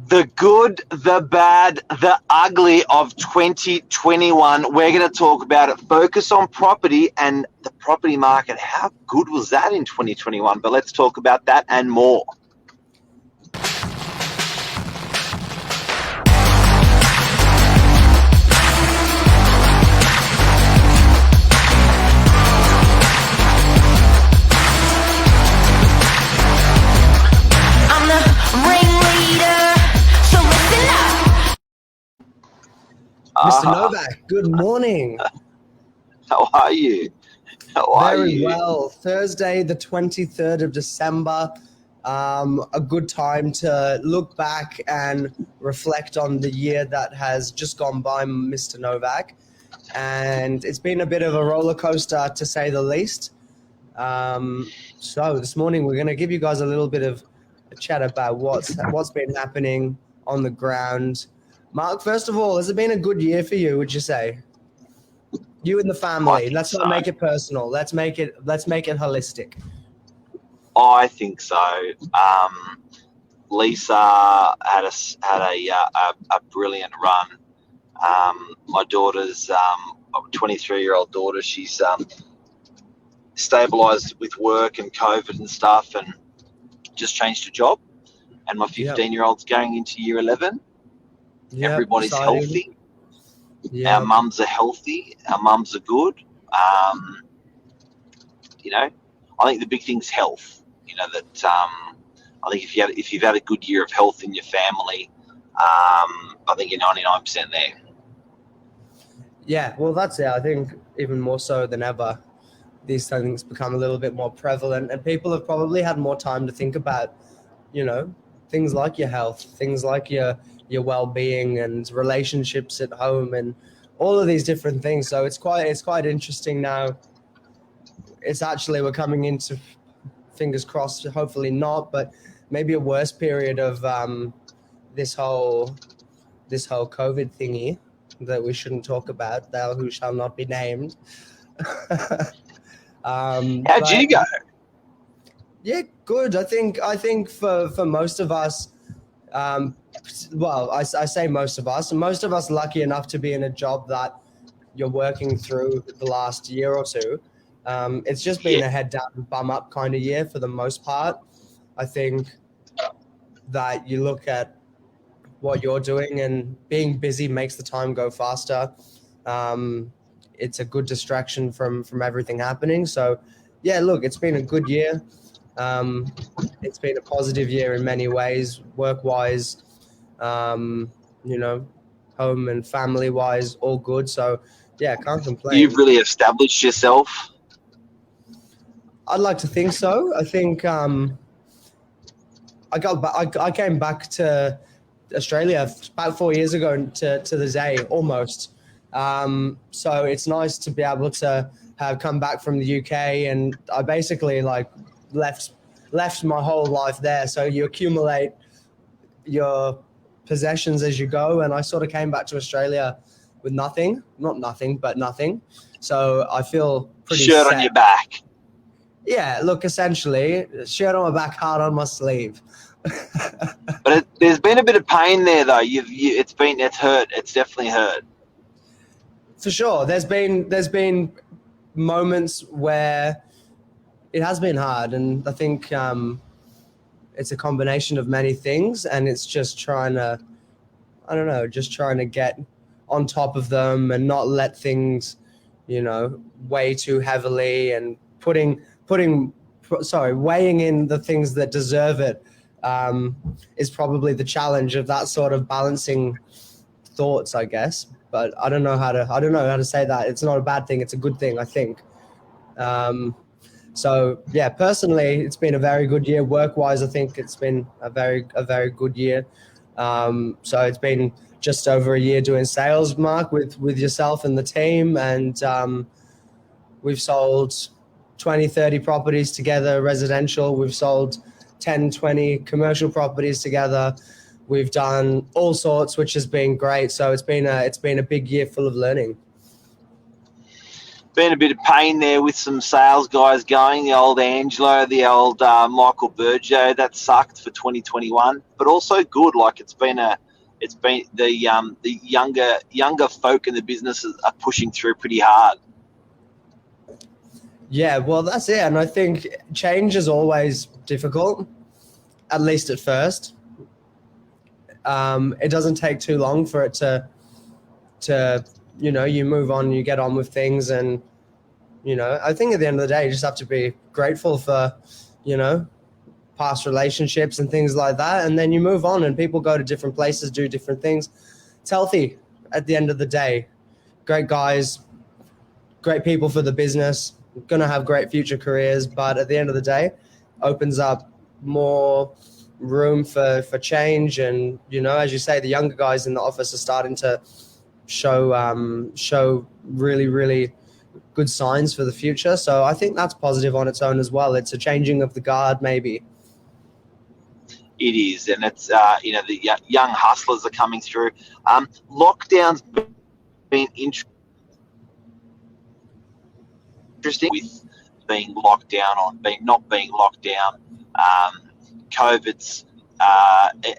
The good, the bad, the ugly of 2021. We're going to talk about it. Focus on property and the property market. How good was that in 2021? But let's talk about that and more. Mr. Novak, good morning. How are you? Very well. Thursday, the 23rd of December. A good time to look back and reflect on the year that has just gone by, Mr. Novak. And it's been a bit of a roller coaster, to say the least. So this morning, we're going to give you guys a little bit of a chat about what's been happening on the ground. Mark, first of all, has it been a good year for you, would you say? You and the family. Let's not make it personal. Let's make it holistic. I think so. Lisa had a brilliant run. My daughter's 23-year-old daughter, she's stabilized with work and COVID and stuff, and just changed her job. And my 15-year-old's going into year 11. Yep, everybody's exciting. Healthy. Yep. Our mums are healthy. Our mums are good. I think the big thing's health. I think if you've had a good year of health in your family, I think you're 99% there. Yeah, well, that's it. I think even more so than ever, these things become a little bit more prevalent, and people have probably had more time to think about, things like your health, things like your well-being and relationships at home and all of these different things. So it's quite interesting now. It's actually, we're coming into, fingers crossed, hopefully not, but maybe a worse period of this whole COVID thingy that we shouldn't talk about, thou who shall not be named. How'd you go? Yeah, good. I think for most of us, I say most of us lucky enough to be in a job that you're working through the last year or two. It's just been a head down, bum up kind of year for the most part. I think that you look at what you're doing, and being busy makes the time go faster. It's a good distraction from everything happening. So yeah, look, it's been a good year. It's been a positive year in many ways, work-wise, home and family-wise, all good. So, yeah, can't complain. You've really established yourself? I'd like to think so. I think I came back to Australia about 4 years ago to the day, almost. So it's nice to be able to have come back from the UK, and I basically left my whole life there. So you accumulate your possessions as you go, and I sort of came back to Australia with nothing. Not nothing, but nothing. So I feel pretty shirt set. On your back. Yeah, look, essentially, shirt on my back, heart on my sleeve. But there's been a bit of pain there, though. It's hurt. It's definitely hurt. For sure, there's been moments where it has been hard, and I think it's a combination of many things, and it's just trying to get on top of them and not let things, weigh too heavily, and weighing in the things that deserve it is probably the challenge of that sort of balancing thoughts, I guess. But I don't know how to say that. It's not a bad thing. It's a good thing, I think. So yeah, personally, it's been a very good year. Work-wise, I think it's been a very good year. So it's been just over a year doing sales, Mark, with yourself and the team, and we've sold 20, 30 properties together, residential. We've sold 10, 20 commercial properties together. We've done all sorts, which has been great. So it's been a big year full of learning. been a bit of pain there with some sales guys going. The old Angelo, the old Michael Burgio. That sucked for 2021, but also good. Like it's been the younger folk in the business are pushing through pretty hard. Yeah, well, that's it. And I think change is always difficult, at least at first. It doesn't take too long for it to you move on, you get on with things. And, I think at the end of the day, you just have to be grateful for, past relationships and things like that. And then you move on and people go to different places, do different things. It's healthy at the end of the day. Great guys, great people for the business, going to have great future careers. But at the end of the day, opens up more room for change. And, as you say, the younger guys in the office are starting to show really, really good signs for the future. So I think that's positive on its own as well. It's a changing of the guard, maybe. It is, and it's the young hustlers are coming through. Lockdown's been interesting with being locked down not being locked down. COVID's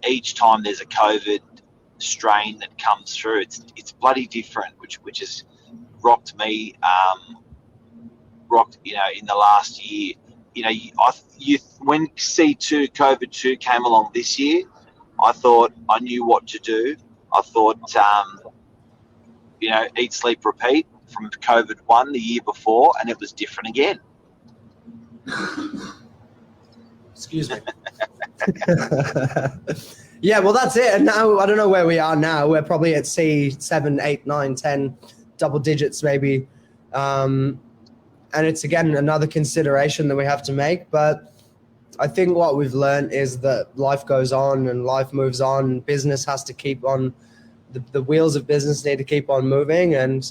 each time there's a COVID strain that comes through, it's bloody different, which has rocked me, in the last year. When COVID-2 came along this year, I thought I knew what to do. I thought, eat, sleep, repeat from COVID-1 the year before, and it was different again. Excuse me. Yeah, well, that's it. And now I don't know where we are now. We're probably at C7, 8, 9, 10, double digits maybe. And it's, again, another consideration that we have to make. But I think what we've learned is that life goes on and life moves on. Business has to keep on, the wheels of business need to keep on moving. And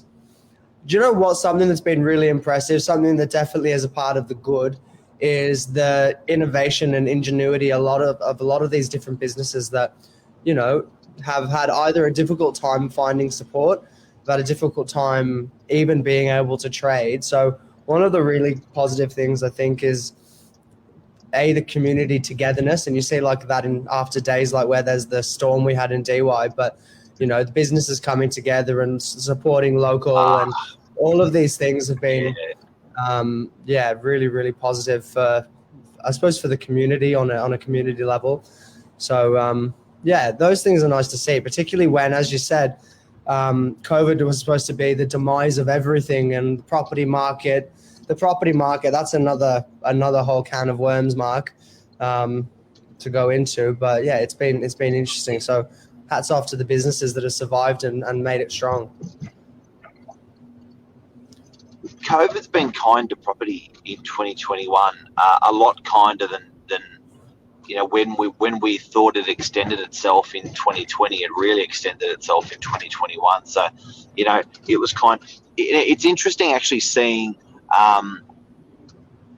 do you know what? Something that's been really impressive, something that definitely is a part of the good, is the innovation and ingenuity. A lot of these different businesses that, have had either a difficult time finding support, but a difficult time even being able to trade. So one of the really positive things, I think, is the community togetherness. And you see like that after days like where there's the storm we had in DY, but the businesses coming together and supporting local and all of these things have been really, really positive for, I suppose, for the community on a community level. So those things are nice to see, particularly when, as you said, COVID was supposed to be the demise of everything, and the property market, that's another whole can of worms, Mark, to go into. But yeah, it's been interesting. So hats off to the businesses that have survived and made it strong. COVID's been kind to property in 2021, a lot kinder than when we thought it extended itself in 2020. It really extended itself in 2021. So it was kind. It's interesting actually seeing a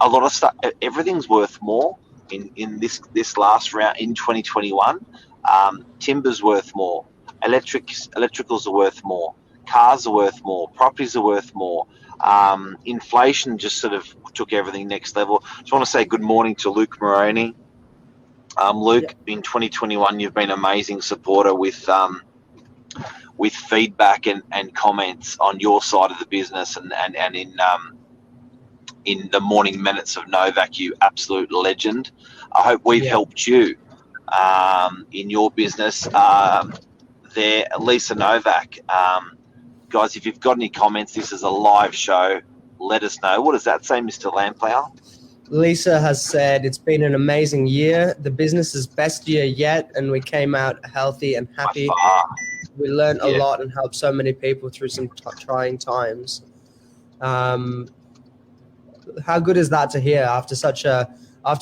lot of stuff. Everything's worth more in this last round in 2021. Timber's worth more. Electricals are worth more. Cars are worth more. Properties are worth more. Inflation just sort of took everything next level. Just want to say good morning to Luke Moroney. Luke, in 2021, you've been an amazing supporter with feedback and comments on your side of the business, and in the morning minutes of Novak, you absolute legend. I hope we've helped you in your business there, Lisa Novak. Guys, if you've got any comments, this is a live show. Let us know. What does that say, Mr. Lamplower? Lisa has said, it's been an amazing year, the business's best year yet, and we came out healthy and happy. We learned a lot and helped so many people through some trying times. How good is that to hear after such a, I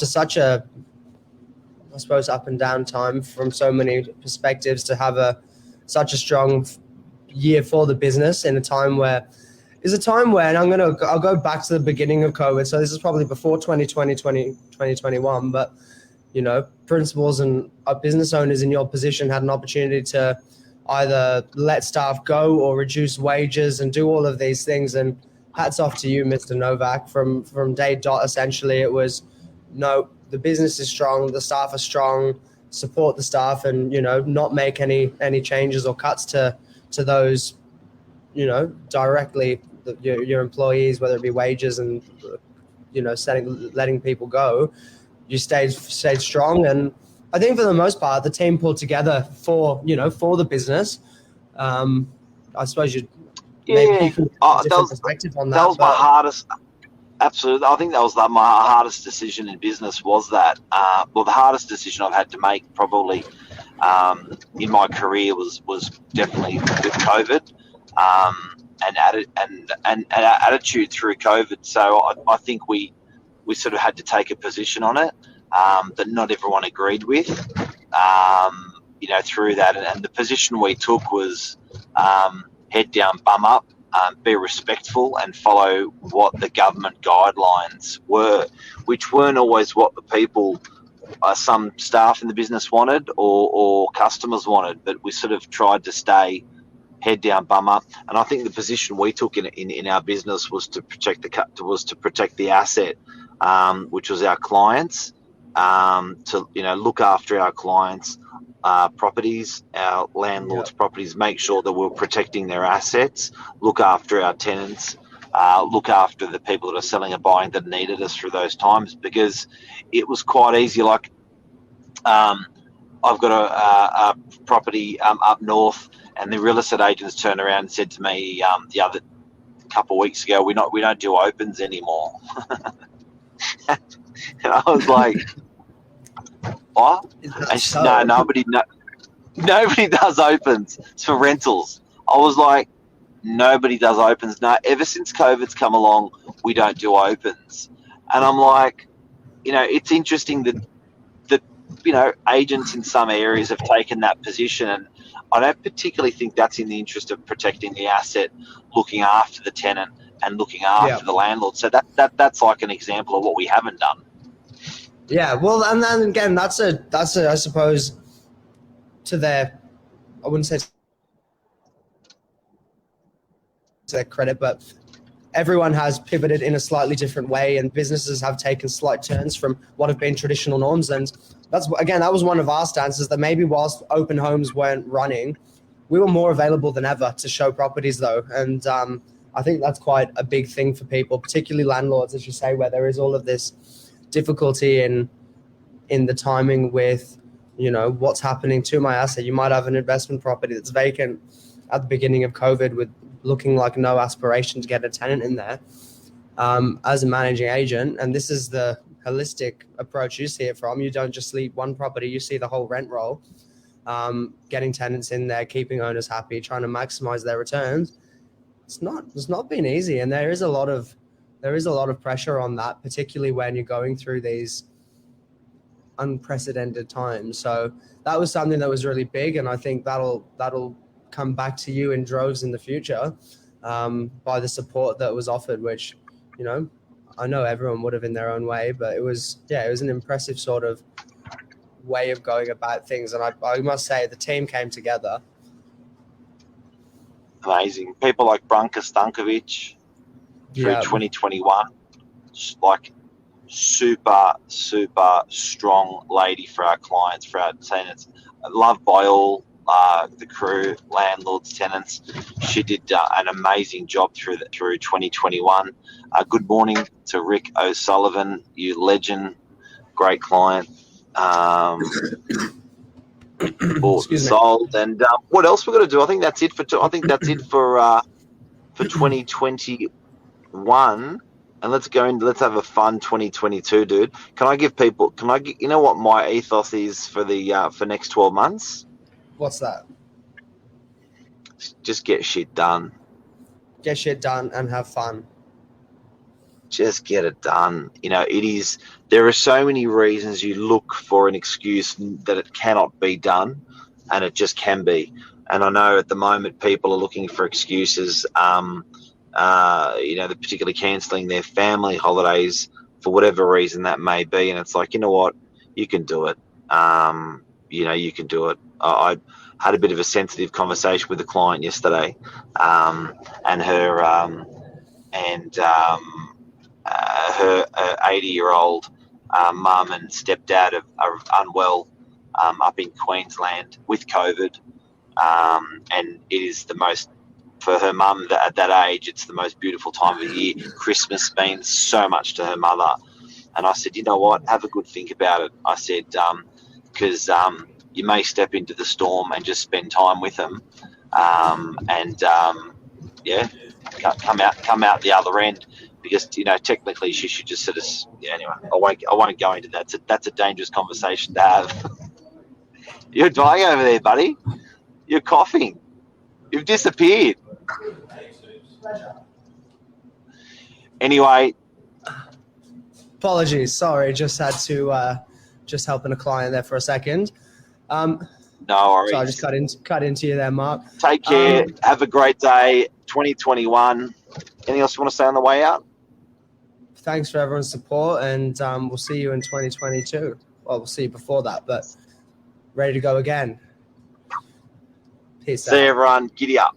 suppose, up and down time from so many perspectives, to have such a strong year for the business in a time where, and I'll go back to the beginning of COVID. So this is probably before 2021, but principals and business owners in your position had an opportunity to either let staff go or reduce wages and do all of these things. And hats off to you, Mr. Novak. From day dot, essentially, it was, no, the business is strong, the staff are strong, support the staff, and, you know, not make any changes or cuts to those, you know, directly your employees, whether it be wages and, you know, letting people go. You stayed strong, and I think for the most part, the team pulled together for the business. I suppose you maybe can have a different perspective on that. That was my hardest. Absolutely, I think that was my hardest decision in business. Was that well, the hardest decision I've had to make probably in my career was definitely with COVID and attitude through COVID. So I think we sort of had to take a position on it that not everyone agreed with. You know, through that, and the position we took was head down, bum up. Be respectful and follow what the government guidelines were, which weren't always what the people, some staff in the business wanted or customers wanted. But we sort of tried to stay head down, bum up. And I think the position we took in our business was to protect the asset, which was our clients, to look after our clients. Properties, our landlords' properties, make sure that we're protecting their assets, look after our tenants, look after the people that are selling and buying that needed us through those times, because it was quite easy. Like, I've got a property up north, and the real estate agents turned around and said to me the other couple of weeks ago, we don't do opens anymore. And I was like, what? No, nobody does opens. It's for rentals. I was like, nobody does opens. No, ever since COVID's come along, we don't do opens. And I'm like, it's interesting that agents in some areas have taken that position, and I don't particularly think that's in the interest of protecting the asset, looking after the tenant, and looking after the landlord. So that's like an example of what we haven't done. Yeah, well, and then again, that's a I suppose, to their, I wouldn't say to their credit, but everyone has pivoted in a slightly different way, and businesses have taken slight turns from what have been traditional norms. And that was one of our stances, that maybe whilst open homes weren't running, we were more available than ever to show properties though. And I think that's quite a big thing for people, particularly landlords, as you say, where there is all of this difficulty in the timing with, what's happening to my asset. You might have an investment property that's vacant at the beginning of COVID with looking like no aspiration to get a tenant in there. As a managing agent, and this is the holistic approach you see it from, you don't just see one property, you see the whole rent roll, getting tenants in there, keeping owners happy, trying to maximize their returns. It's not been easy, and there is a lot of pressure on that, particularly when you're going through these unprecedented times. So that was something that was really big, and I think that'll come back to you in droves in the future, by the support that was offered, which, I know everyone would have in their own way, but it was an impressive sort of way of going about things. And I must say, the team came together. Amazing. People like Branka Stankovic through 2021, like super, super strong lady for our clients, for our tenants, loved by all, the crew, landlords, tenants. She did an amazing job through 2021. Good morning to Rick O'Sullivan, you legend, great client. Bought and sold, and what else we're going to do? I think that's it for 2021. And let's have a fun 2022, dude. Can I give you know what my ethos is for for next 12 months? What's that? Just get shit done. Get shit done and have fun. Just get it done. There are so many reasons you look for an excuse that it cannot be done, and it just can be. And I know at the moment people are looking for excuses, they're particularly cancelling their family holidays for whatever reason that may be. And it's like, you know what? You can do it. You can do it. I had a bit of a sensitive conversation with a client yesterday, and and her 80-year-old mum and stepdad are unwell up in Queensland with COVID, and it is the most, for her mum at that age, it's the most beautiful time of the year. Christmas means so much to her mother. And I said, you know what, have a good think about it. I said, because you may step into the storm and just spend time with them, yeah, come out the other end. Because technically she should just sort of, anyway. I won't go into that. That's a dangerous conversation to have. You're dying over there, buddy. You're coughing. You've disappeared. Anyway. Apologies. Sorry, just had to just helping a client there for a second. No worries. So I just cut into you there, Mark. Take care. Have a great day. 2021. Anything else you want to say on the way out? Thanks for everyone's support, and we'll see you in 2022. Well, we'll see you before that, but ready to go again. Peace out. See you, everyone. Giddy up.